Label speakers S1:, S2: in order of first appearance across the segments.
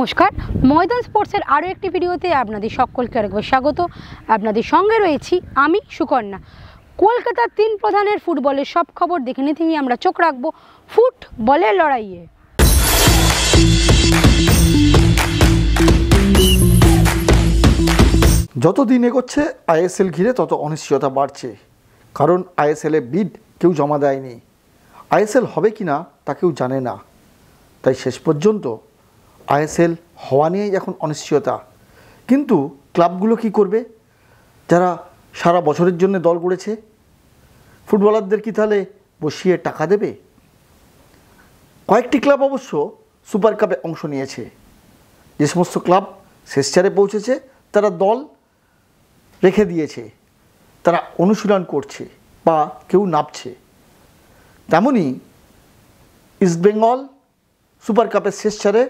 S1: নমস্কার, ময়দান স্পোর্টসের আরও একটি ভিডিওতে আপনাদের সকলকে আরেকবার স্বাগত। আপনাদের সঙ্গে রয়েছি আমি সুকন্যা। কলকাতার তিন প্রধানের ফুটবলের সব খবর দেখে নিতেই আমরা চোখ রাখবো ফুটবলের লড়াইয়ে।
S2: যত দিন এগোচ্ছে আইএসএল ঘিরে তত অনিশ্চয়তা বাড়ছে, কারণ আইএসএলে বিড কেউ জমা দেয়নি। আইএসএল হবে কি না তা কেউ জানে না, তাই শেষ পর্যন্ত আইএসএল হওয়া নিয়েই এখন অনিশ্চয়তা। কিন্তু ক্লাবগুলো কি করবে, যারা সারা বছরের জন্য দল গড়েছে? ফুটবলারদের কি তাহলে বসিয়ে টাকা দেবে? কয়েকটি ক্লাব অবশ্য সুপার কাপে অংশ নিয়েছে। যে সমস্ত ক্লাব শেষ চারে পৌঁছেছে তারা দল রেখে দিয়েছে, তারা অনুশীলন করছে বা কেউ নামছে। তেমনই ইস্টবেঙ্গল সুপার কাপের শেষ চারে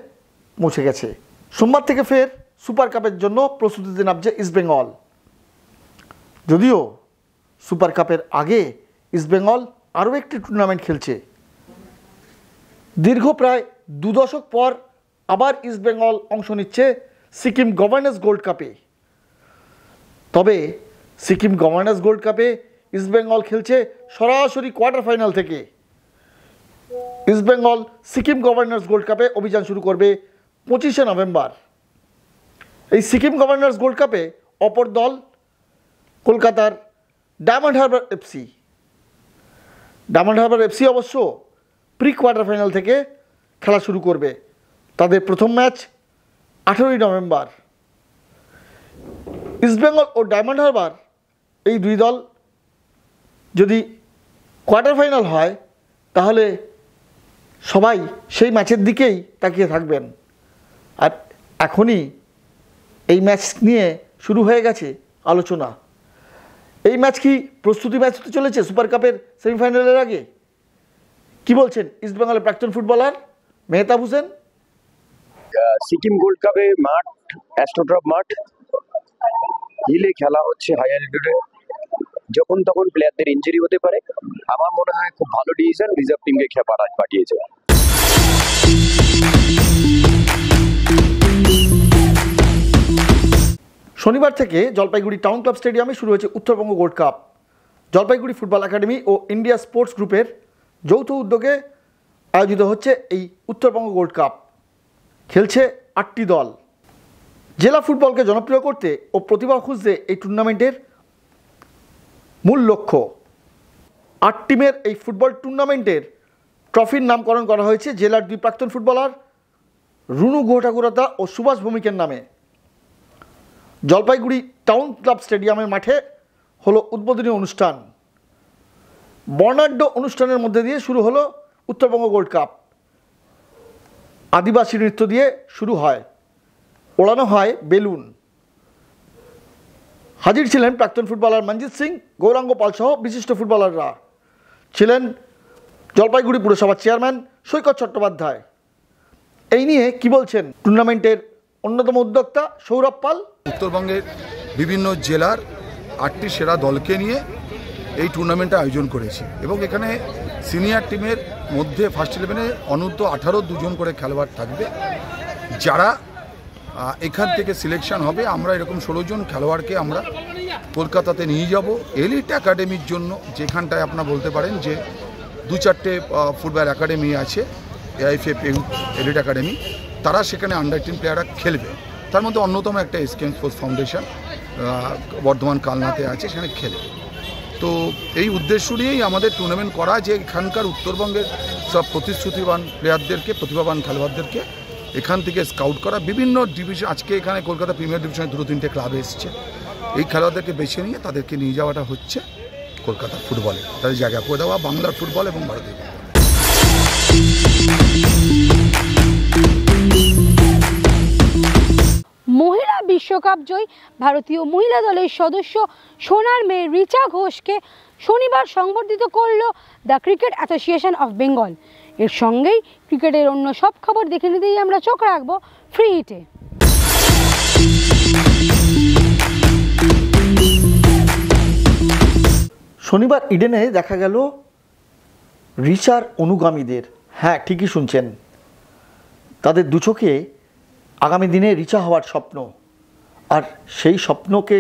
S2: পৌঁছে গেছে। সোমবার থেকে ফের সুপার কাপের জন্য প্রস্তুতিতে নামছে ইস্টবেঙ্গল। যদিও সুপার কাপের আগে ইস্টবেঙ্গল আরও একটি টুর্নামেন্ট খেলছে। দীর্ঘ প্রায় 2 দশক পর আবার ইস্টবেঙ্গল অংশ নিচ্ছে সিকিম গভর্নর্স গোল্ড কাপে। তবে সিকিম গভর্নর্স গোল্ড কাপে ইস্টবেঙ্গল খেলছে সরাসরি কোয়ার্টার ফাইনাল থেকে। ইস্টবেঙ্গল সিকিম গভর্নর্স গোল্ড কাপে অভিযান শুরু করবে 25শে নভেম্বর। এই সিকিম গভর্নর্স গোল্ড কাপে অপর দল কলকাতার diamond Harbour FC. Diamond Harbour FC অবশ্য প্রি কোয়ার্টার ফাইনাল থেকে খেলা শুরু করবে। তাদের প্রথম ম্যাচ 18ই নভেম্বর। ইস্টবেঙ্গল ও ডায়মন্ড হারবার এই দুই দল যদি কোয়ার্টার ফাইনাল হয় তাহলে সবাই সেই ম্যাচের দিকেই তাকিয়ে থাকবেন। আর এখনই এই ম্যাচ নিয়ে শুরু হয়ে গেছে আলোচনা। এই ম্যাচ কি প্রস্তুতি ম্যাচ হতে চলেছে সুপার কাপের সেমিফাইনালের আগে? কি বলছেন ইস্টবেঙ্গলের প্রাক্তন ফুটবলার মেহতাব হোসেন?
S3: সিকিম গোল্ড কাপে মাঠ অ্যাস্ট্রোট্রপ মাঠ, হিলে খেলা হচ্ছে, হাই অ্যালটিটিউডে। যখন তখন প্লেয়ারদের ইনজুরি হতে পারে। আমার মনে হয় খুব ভালো ডিসিশন রিজার্ভ টিমকে পাঠিয়েছে।
S2: শনিবার থেকে জলপাইগুড়ি টাউন ক্লাব স্টেডিয়ামে শুরু হয়েছে Uttarbanga gold cup. Jalpaiguri football academy ও ইন্ডিয়া স্পোর্টস গ্রুপের যৌথ উদ্যোগে আয়োজিত হচ্ছে এই উত্তরবঙ্গ গোল্ড কাপ। খেলছে 8টি দল। জেলা ফুটবলকে জনপ্রিয় করতে ও প্রতিভা খুঁজতে এই টুর্নামেন্টের মূল লক্ষ্য। 8 টিমের এই ফুটবল টুর্নামেন্টের ট্রফির নামকরণ করা হয়েছে জেলার 2 প্রাক্তন ফুটবলার রুনু গুহঠাকুরতা ও সুভাষ ভৌমিকের নামে। জলপাইগুড়ি টাউন ক্লাব স্টেডিয়ামের মাঠে হলো উদ্বোধনী অনুষ্ঠান। বর্ণাঢ্য অনুষ্ঠানের মধ্যে দিয়ে শুরু হলো উত্তরবঙ্গ গোল্ড কাপ। আদিবাসী নৃত্য দিয়ে শুরু হয়, ওড়ানো হয় বেলুন। হাজির ছিলেন প্রাক্তন ফুটবলার মনজিৎ সিং, গৌরাঙ্গ পাল সহ বিশিষ্ট ফুটবলাররা। ছিলেন জলপাইগুড়ি পুরসভার চেয়ারম্যান সৈকত চট্টোপাধ্যায়। এই নিয়ে কি বলছেন টুর্নামেন্টের অন্যতম উদ্যোক্তা সৌরভ পাল?
S4: উত্তরবঙ্গের বিভিন্ন জেলার 8টি সেরা দলকে নিয়ে এই টুর্নামেন্টটা আয়োজন করেছি এবং এখানে সিনিয়র টিমের মধ্যে ফার্স্ট 11-এ অনূর্ধ্ব 18 2জন করে খেলোয়াড় থাকবে, যারা এখান থেকে সিলেকশন হবে। আমরা এরকম 16 জন খেলোয়াড়কে আমরা কলকাতাতে নিয়ে যাব এলিট একাডেমির জন্য, যেখানটায় আপনারা বলতে পারেন যে 2-4টে ফুটবল একাডেমি আছে, এআইএফএ এলিট একাডেমি। তারা সেখানে আন্ডার-18 প্লেয়াররা খেলবে। তার মধ্যে অন্যতম একটা এসকেএম স্পোর্টস ফাউন্ডেশন বর্ধমান কালনাতে আছে, সেখানে খেলে। তো এই উদ্দেশ্য নিয়েই আমাদের টুর্নামেন্ট করা, যে এখানকার উত্তরবঙ্গের সব প্রতিশ্রুতিবান প্লেয়ারদেরকে, প্রতিভাবান খেলোয়াড়দেরকে এখান থেকে স্কাউট করা। বিভিন্ন ডিভিশন, আজকে এখানে কলকাতা প্রিমিয়ার ডিভিশনে 2-3টে ক্লাব এসছে। এই খেলোয়াড়দেরকে বেছে নিয়ে তাদেরকে নিয়ে যাওয়াটা হচ্ছে কলকাতা ফুটবলে, তাদের জায়গা করে দেওয়া বাংলার ফুটবল এবং ভারতীয় ফুটবল।
S1: মহিলা বিশ্বকাপ জয়ী ভারতীয় মহিলা দলের সদস্য সোনার মেয়ে রিচা ঘোষকে শনিবার সংবর্ধিত করল the cricket association of Bengal. এর সঙ্গেই ক্রিকেটের অন্য সব খবর দেখে নিতেই আমরা চোখ রাখবো ফ্রি হিটে।
S2: শনিবার ইডেনে দেখা গেল রিচার অনুগামীদের। হ্যাঁ, ঠিকই শুনছেন, তাদের 2 চোখে আগামী দিনে রিচা হওয়ার স্বপ্ন, আর সেই স্বপ্নকে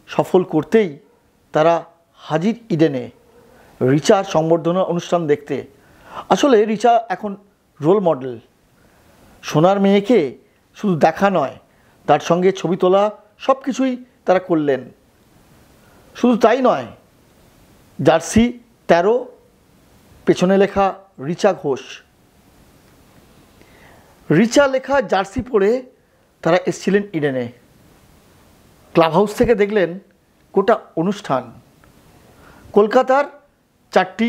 S2: সফল করতেই তারা হাজির ইডেনে রিচার সংবর্ধনা অনুষ্ঠান দেখতে। আসলে রিচা এখন রোল মডেল। সোনার মেয়েকে শুধু দেখা নয়, তার সঙ্গে ছবি তোলা সব কিছুই তারা করলেন। শুধু তাই নয়, জার্সি 13 পেছনে লেখা রিচা ঘোষ। রিচা লেখা জার্সি পরে তারা এসেছিলেন ইডেনে। ক্লাব হাউস থেকে দেখলেন গোটা অনুষ্ঠান। কলকাতার 4টি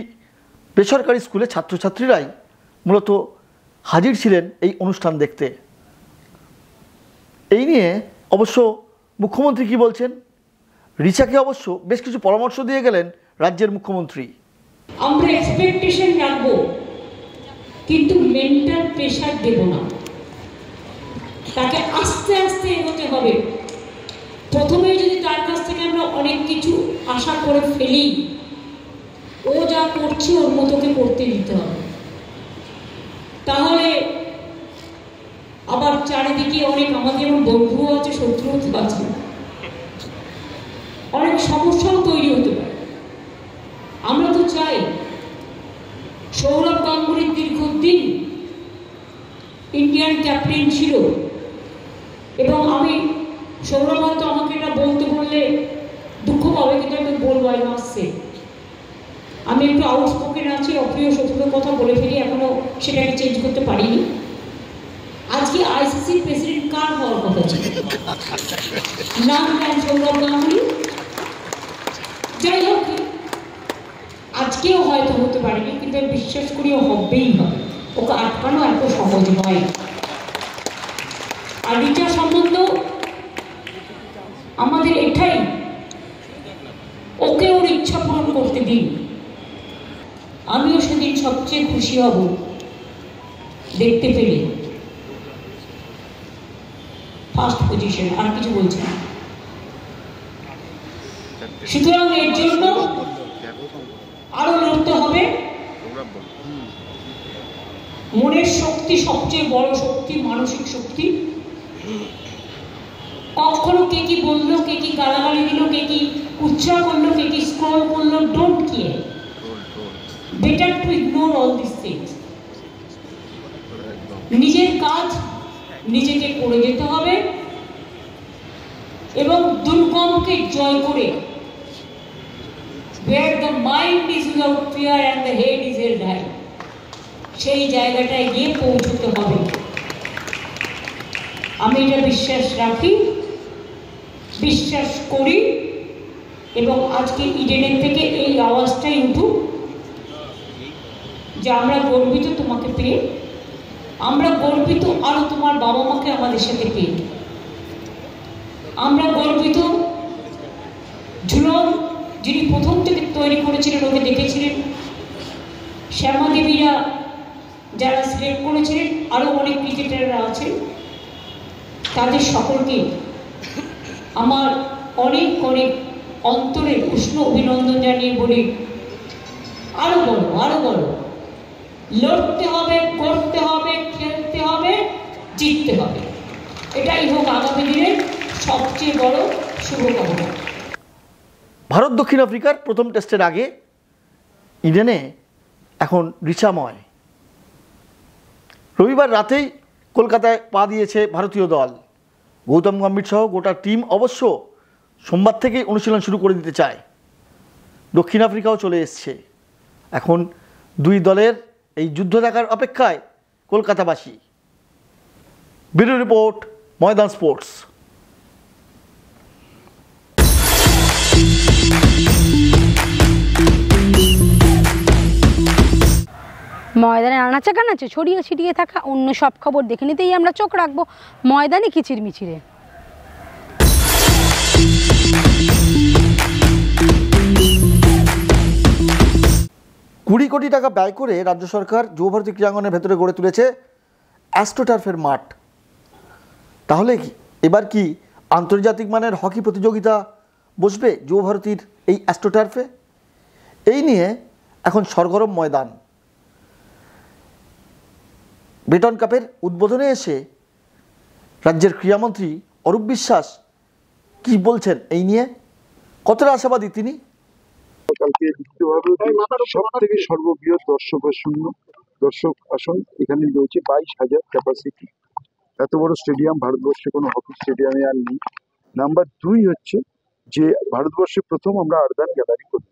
S2: বেসরকারি স্কুলে ছাত্রছাত্রীরাই মূলত হাজির ছিলেন এই অনুষ্ঠান দেখতে। এই নিয়ে অবশ্য মুখ্যমন্ত্রী কি বলছেন? রিচাকে অবশ্য বেশ কিছু পরামর্শ দিয়ে গেলেন রাজ্যের মুখ্যমন্ত্রী।
S5: আমরা এক্সপেকটেশন রাখবো, কিন্তু মেন্টাল প্রেশার দেব না। তাকে আস্তে আস্তে এগোতে হবে। প্রথমে যদি তার কাছ থেকে আমরা অনেক কিছু আশা করে ফেলি, ও যা করছে ওর মতোকে করতে দিতে হবে। তাহলে আবার চারিদিকে অনেক আমাদের বন্ধুও আছে, শত্রুও আছে, অনেক সমস্যাও তৈরি হতে পারে। আমরা তো চাই সৌরভ গাঙ্গুলি দীর্ঘদিন ইন্ডিয়ান ক্যাপ্টেন ছিল, এবং আমি সৌরভ হয়তো আমাকে এটা বলতে বললে দুঃখ পাবে, কিন্তু আমি বলবো আই মাস্ট সে, আমি একটু আউটস্পোকেন আছি, অপ্রিয় শত্রুর কথা বলে ফেলি, এখনো সেটাকে চেঞ্জ করতে পারিনি। আজকে আইসিসির প্রেসিডেন্ট কার হওয়ার কথা ছিল? নাম কেন সৌরভ গাঙ্গুলি? যাই হোক, আজকেও হয়তো হতে পারেনি, কিন্তু বিশ্বাস করিও হবেই হবে। ওকে আটকানো এত সহজ নয়। আর রিচা সম্বন্ধ আমাদের এটাই, ওকে ওর ইচ্ছা পূরণ করতে দিন। আমিও সেদিন সবচেয়ে খুশি হব দেখতে পেলে ফার্স্ট পজিশন, আর কিছু বলছি না। সুতরাং এর জন্য আরো লড়তে হবে। মনের শক্তি সবচেয়ে বড় শক্তি, মানসিক শক্তি। কখনো কে কি বললো, কে কি গালাগালি দিল, কে কি উৎসাহ করলো, কে কি স্ক্রল করলো, don't care. Better to ignore all this things. নিজের কাজ নিজেকে করে যেতে হবে, এবং দুর্গমকে জয় করে, where the mind is without fear and the head is held high, সেই জায়গাটায় গিয়ে পৌঁছতে হবে। আমি এটা বিশ্বাস রাখি, বিশ্বাস করি, এবং আজকে ইডেনের থেকে এই আওয়াজটাই উঠুক যে আমরা গর্বিত তোমাকে পেয়ে, আমরা গর্বিত আরো তোমার বাবা মাকে আমাদের সাথে পেয়ে, আমরা গর্বিত ঝুলন যিনি প্রথম থেকে তৈরি করেছিলেন, ওকে দেখেছিলেন, শ্যামা দেবীরা যারা সিলেক্ট করেছিলেন, আরো অনেক ক্রিকেটাররা আছেন, তাদের সকলকে আমার অনেক অনেক অন্তরের উষ্ণ অভিনন্দন জানিয়ে বলি, আরো বড়, আরো বড়, লড়তে হবে, করতে হবে, খেলতে হবে, জিততে হবে। এটাই হোক আগামী দিনের সবচেয়ে বড় শুভকামনা।
S2: ভারত দক্ষিণ আফ্রিকার প্রথম টেস্টের আগে ইডেনে এখন রিচাময়। রবিবার রাতেই কলকাতায় পা দিয়েছে ভারতীয় দল। গৌতম গম্ভীর সহ গোটা টিম অবশ্য সোমবার থেকেই অনুশীলন শুরু করে দিতে চায়। দক্ষিণ আফ্রিকাও চলে এসছে। এখন দুই দলের এই যুদ্ধ দেখার অপেক্ষায় কলকাতাবাসী। ব্যুরো রিপোর্ট, ময়দান স্পোর্টস।
S1: ময়দানে আনাচে কানাচে ছড়িয়ে ছিটিয়ে থাকা অন্য সব খবর দেখে নিতেই আমরা চোখ রাখবো ময়দানে কিচির মিচিরে।
S2: 20 কোটি টাকা ব্যয় করে রাজ্য সরকার যুবভারতী ক্রীড়াঙ্গনের ভেতরে গড়ে তুলেছে অ্যাস্ট্রোটার্ফের মাঠ। তাহলে এবার কি আন্তর্জাতিক মানের হকি প্রতিযোগিতা বসবে যুবভারতীর এই অ্যাস্ট্রোটার্ফে? এই নিয়ে এখন সরগরম ময়দান। বেটন কাপের উদ্বোধনে এসে রাজ্যের ক্রীড়ামন্ত্রী অরূপ বিশ্বাস কি বলছেন এই নিয়ে, কতটা আশাবাদী তিনি?
S6: কালকে লিখিতভাবে সব থেকে সর্ববৃহৎ দর্শক আসন এখানে রয়েছে, 22,000 ক্যাপাসিটি। এত বড় স্টেডিয়াম ভারতবর্ষে কোনো হকি স্টেডিয়ামে আর নেই। নাম্বার 2 হচ্ছে যে ভারতবর্ষে প্রথম আমরা আর্দান গ্যালারি করি,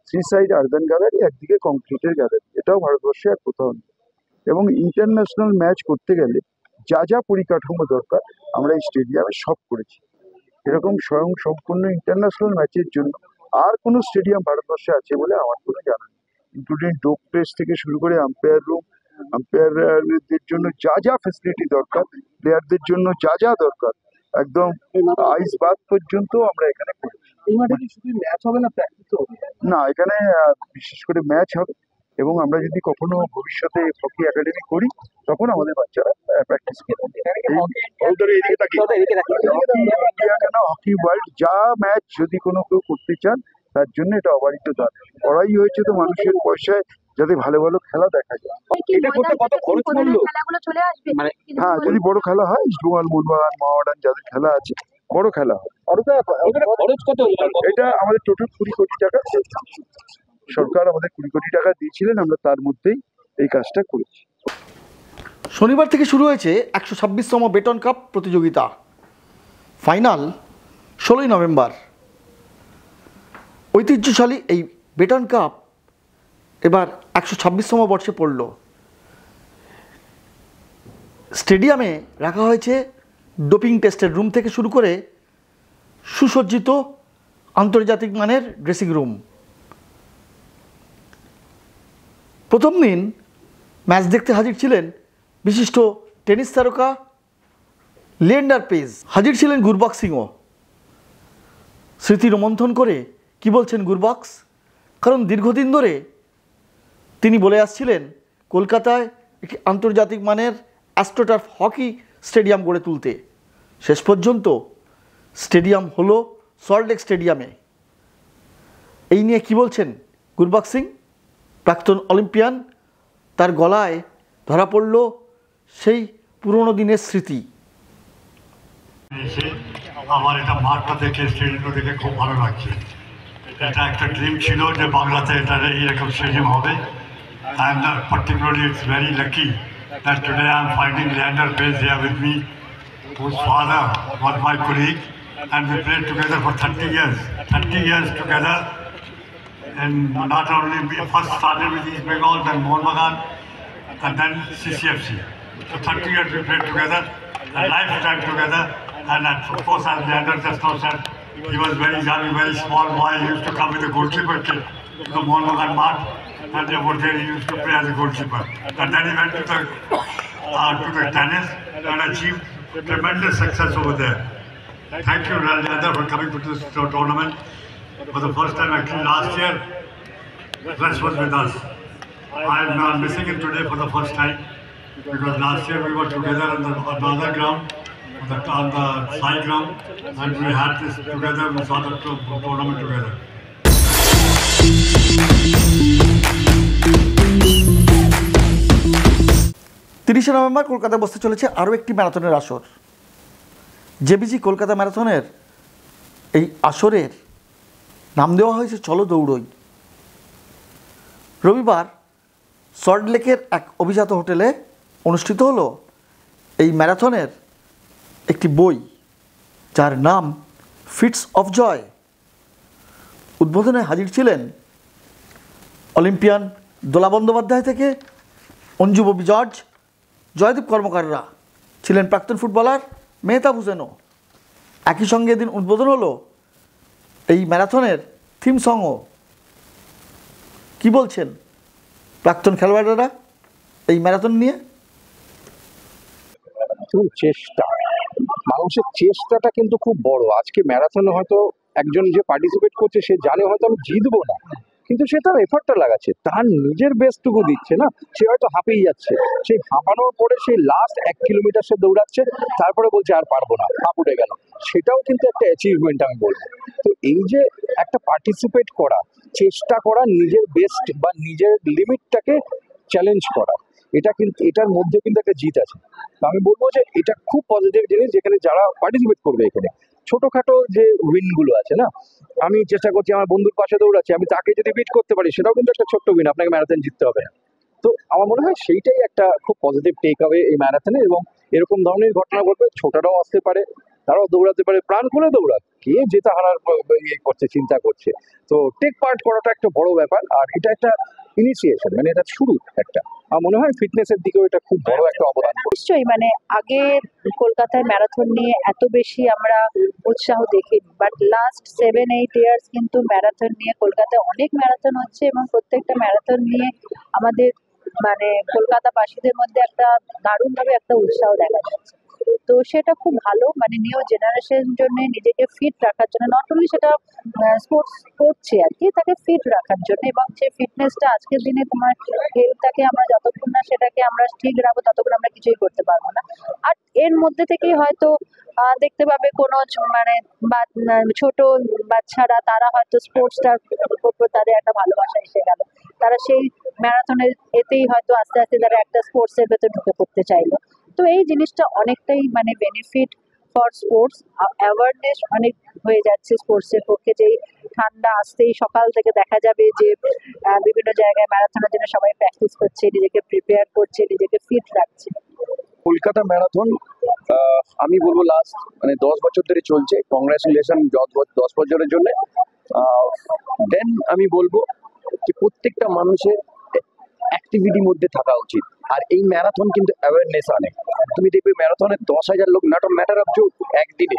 S6: 3 সাইড আর্দান গ্যালারি, একদিকে কংক্রিটের গ্যালারি, এটাও ভারতবর্ষে আর কোথাও নেই। এবং ইন্টারন্যাশনাল ম্যাচ করতে গেলে যা যা পরিকাঠামো দরকার আমরা এই স্টেডিয়ামে সব করেছি। এরকম স্বয়ং সম্পূর্ণ ইন্টারন্যাশনাল ম্যাচের জন্য আর কোনো স্টেডিয়াম ভারতবর্ষে আছে বলে আমার কোনো জানা নেই, ইনক্লুডিং ডোপ প্রেস থেকে শুরু করে আম্পায়ার রুম, আম্পায়ারদের জন্য যা যা ফ্যাসিলিটি দরকার, প্লেয়ারদের জন্য যা যা দরকার, একদম আইস বাথ পর্যন্ত আমরা এখানে করেছি।
S2: এই মাঠে কি শুধু ম্যাচ হবে না, প্র্যাকটিস হবে?
S6: না, এখানে বিশেষ করে ম্যাচ হবে, এবং আমরা যদি কখনো ভবিষ্যতে হকি একাডেমি করি তখন আমাদের বাচ্চারা প্র্যাকটিস করবে। কেন হকি ওয়ার্ল্ড যা ম্যাচ যদি কোনো কেউ করতে চান তার জন্য এটা অবারিত দান করাই হয়েছে, তো মানুষের পয়সায় যাতে ভালো ভালো খেলা দেখা যায়।
S3: এটা করতে কত খরচ পড়লো?
S6: হ্যাঁ, যদি বড় খেলা হয়, ইস্টবেঙ্গল, মোহনবাগান, মোহামেডান যাদের খেলা আছে, বড় খেলা হয়।
S3: খরচ কত?
S6: এটা আমাদের টোটাল 20 কোটি টাকা, সরকার আমাদের 20 কোটি টাকা দিয়েছিলেন, আমরা তার মধ্যেই এই কাজটা করেছি।
S2: শনিবার থেকে শুরু হয়েছে 126তম বেটন কাপ প্রতিযোগিতা। ফাইনাল 16ই নভেম্বর। ঐতিহ্যশালী এই বেটন কাপ এবার 126তম বর্ষে পড়ল। স্টেডিয়ামে রাখা হয়েছে ডোপিং টেস্টের রুম থেকে শুরু করে সুসজ্জিত আন্তর্জাতিক মানের ড্রেসিং রুম। প্রথম দিন ম্যাচ দেখতে হাজির ছিলেন বিশিষ্ট টেনিস তারকা লিয়েন্ডার পেজ, হাজির ছিলেন গুরবক্সিংও। স্মৃতি রোমন্থন করে কি বলছেন গুরবক্স, কারণ দীর্ঘদিন ধরে তিনি বলে আসছিলেন কলকাতায় একটি আন্তর্জাতিক মানের অ্যাস্ট্রোটার্ফ হকি স্টেডিয়াম গড়ে তুলতে। শেষ পর্যন্ত স্টেডিয়াম হলো সল্টলেক স্টেডিয়ামে। এই নিয়ে কি বলছেন গুরবক্সিং, প্রাক্তন অলিম্পিয়ান? তার গলায় ধরা পড়ল সেই পুরনো দিনের স্মৃতি।
S7: আমার এটা মাঠটা দেখে, স্টেডিয়ামটা দেখে খুব ভালো লাগছে। এটা একটা ড্রিম ছিল যে বাংলাতে এটা এইরকম স্টেডিয়াম হবে। And particularly it's very lucky that today I'm finding Leander Paes here with me, whose father was my colleague, and we played together for 30 years. 30 years together, and not only we first started with East Bengal, then Mohanbagan, and then CCFC. So 30 years we played together, a lifetime together, and of course as Leander just now said, he was very young, very small boy. He used to come with a goalkeeper kit to the Mohanbagan Mart, and over there he used to play as a goalkeeper. And then he went to the tennis and achieved tremendous success over there. Thank you, Leander, for coming to this tournament for the first time. Actually, last year, Russ was with us. I'm missing him today for the first time, because last year we were together on the other ground, on the side ground, and we had this together, we saw the tournament together.
S2: 30শে November কলকাতায় বসতে চলেছে আরও একটি ম্যারাথনের আসর। জেবিজি কলকাতা ম্যারাথনের এই আসরের নাম দেওয়া হয়েছে চলো দৌড়ই। রবিবার সল্টলেকের এক অভিজাত হোটেলে অনুষ্ঠিত হলো এই ম্যারাথনের একটি বই, যার নাম ফিটস অফ জয়। উদ্বোধনে হাজির ছিলেন অলিম্পিয়ান দোলা বন্দ্যোপাধ্যায় থেকে অঞ্জু ববি জর্জ, জয়দীপ কর্মকাররা, ছিলেন প্রাক্তন ফুটবলার মেহতাব হোসেনও। একই সঙ্গে এদিন উদ্বোধন হলো এই ম্যারাথনের থিম সংও। কি বলছেন প্রাক্তন খেলোয়াড়রা এই ম্যারাথন নিয়ে?
S3: চেষ্টা, মানুষের চেষ্টাটা কিন্তু খুব বড়। আজকে ম্যারাথনে হয়তো একজন যে পার্টিসিপেট করছে সে জানে হয়তো আমি জিতবো না, কিন্তু সে তার এফার্টটা লাগাচ্ছে, তার নিজের বেস্টটুকু দিচ্ছে না। সে হয়তো হাঁপিয়ে যাচ্ছে, সেই হাঁপানোর পরে সেই লাস্ট 1 কিলোমিটার সে দৌড়াচ্ছে, তারপরে বলছে আর পারবো না, হাঁপ উঠে গেল। সেটাও কিন্তু একটা অ্যাচিভমেন্ট আমি বলবো। তো এই যে একটা পার্টিসিপেট করা, চেষ্টা করা, নিজের বেস্ট বা নিজের লিমিটটাকে চ্যালেঞ্জ করা, এটা কিন্তু এটার মধ্যে কিন্তু একটা জিত আছে। তো আমি বলবো যে এটা খুব পজিটিভ জিনিস, যেখানে যারা পার্টিসিপেট করবে এখানে ছোটখাটো যে উইন গুলো আছে না, আমি চেষ্টা করছি আমার বন্ধুর পাশে দৌড়াচ্ছি, আমি তাকে যদি বিট করতে পারি সেটাও কিন্তু একটা ছোট্ট উইন, আপনাকে ম্যারাথন জিততে হবে না। তো আমার মনে হয় সেইটাই একটা খুব পজিটিভ টেক হবে এই ম্যারাথনে, এবং এরকম ধরনের ঘটনা ঘটবে, ছোটরাও আসতে পারে, তারাও দৌড়াতে পারে, প্রাণ খুলে দৌড়াক, কে জেতা হারার ইয়ে করছে চিন্তা করছে। তো টেক পার্ট করাটা একটা বড় ব্যাপার, আর এটা একটা ইনিশিয়েশন, মানে এটা শুরু একটা, আমার মনে হয় ফিটনেসের দিকেও এটা খুব বড় একটা অবদান।
S8: নিশ্চয়ই, মানে আগে কলকাতায় ম্যারাথন নিয়ে এত বেশি আমরা উৎসাহ দেখিনি, বাট লাস্ট 7-8 ইয়ার্স কিন্তু ম্যারাথন নিয়ে কলকাতায় অনেক ম্যারাথন হচ্ছে, এবং প্রত্যেকটা ম্যারাথন নিয়ে আমাদের মানে কলকাতাবাসীদের মধ্যে একটা দারুণভাবে একটা উৎসাহ দেখা যাচ্ছে। তো সেটা খুব ভালো, মানে নিউ জেনারেশন জন্য নিজেকে ফিট রাখার জন্য, নট অনলি সেটা স্পোর্টস করছে আর কি, তাকে ফিট রাখার জন্য, এবং সেই ফিটনেসটা আজকের দিনে তোমার হেলথটাকে আমরা যতক্ষণ না সেটাকে আমরা ঠিক রাখবো ততক্ষণ আমরা কিছুই করতে পারবো না। আর এর মধ্যে থেকেই হয়তো দেখতে পাবে কোনো মানে ছোট বাচ্চারা, তারা হয়তো স্পোর্টসটার উপর তাদের একটা ভালোবাসা এসে গেল, তারা সেই ম্যারাথনের এতেই হয়তো আস্তে আস্তে তারা একটা স্পোর্টসের ভেতর ঢুকে পড়তে চাইলো। তো এই জিনিসটা অনেকটাই মানে বেনিফিট ফর স্পোর্টস, অ্যাওয়ারনেস অনেক হয়ে যাচ্ছে স্পোর্টসের পক্ষে। যেই ঠান্ডা আসতেই সকাল থেকে দেখা যাবে যে বিভিন্ন জায়গায় ম্যারাথনের জন্য সবাই প্র্যাকটিস করছে, নিজেকে প্রিপেয়ার করছে, নিজেকে ফিট রাখছে।
S3: কলকাতা ম্যারাথন আমি বলবো লাস্ট মানে 10 বছর ধরে চলছে, কংগ্রেচুলেশন 10 বছরের জন্য। দেন আমি বলবো যে প্রত্যেকটা মানুষের অ্যাক্টিভিটির মধ্যে থাকা উচিত, আর এই ম্যারাথন কিন্তু অ্যাওয়ারনেস আনে। তুমি দেখবে ম্যারাথনে 10,000 লোক, নট ম্যাটার অফ জোক একদিনে।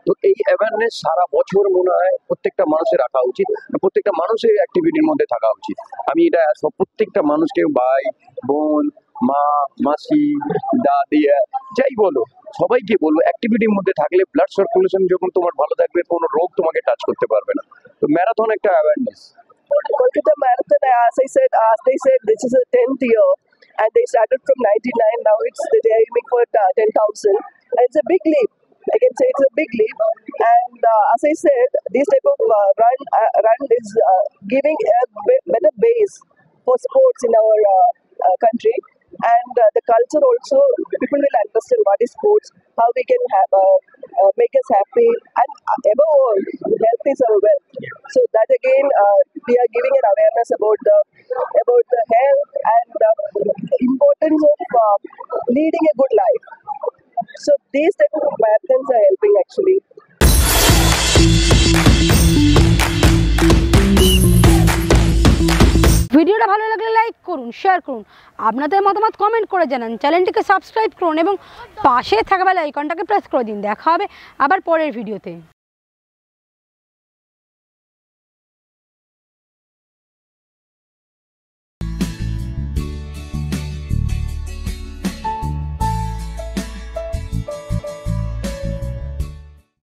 S3: তো এই অ্যাওয়ারনেস সারা বছর মনে হয় প্রত্যেকটা মানুষের রাখা উচিত, প্রত্যেকটা মানুষের অ্যাক্টিভিটির মধ্যে থাকা উচিত। আমি এটা প্রত্যেকটা মানুষকে, ভাই বোন, মা মাসি দাদি যাই বলো, সবাইকে বলবো অ্যাক্টিভিটির মধ্যে থাকলে ব্লাড সার্কুলেশন যখন তোমার ভালো থাকবে, কোনো রোগ তোমাকে টাচ করতে পারবে না। তো ম্যারাথন একটা awareness.
S9: Kolkata Marathon, as they said, this is the 10th year, and they started from 99. Now they're aiming for 10,000. And it's a big leap. I can say it's a big leap. And as I said, this type of run is giving a better base for sports in our country. And the culture also, people will understand what is sports, how we can have make us happy, and above all, health is our wealth. So that again, we are giving an awareness about the health and the importance of leading a good life. So these type of marathons are helping actually.
S1: ভিডিওটা ভালো লাগলে like করুন, share করুন, আপনাদের মতামত comment করে জানান, চ্যানেলটিকে সাবস্ক্রাইব করুন এবং পাশে থাকা বেল আইকনটাকে প্রেস করে দিন। দেখা হবে আবার পরের ভিডিওতে।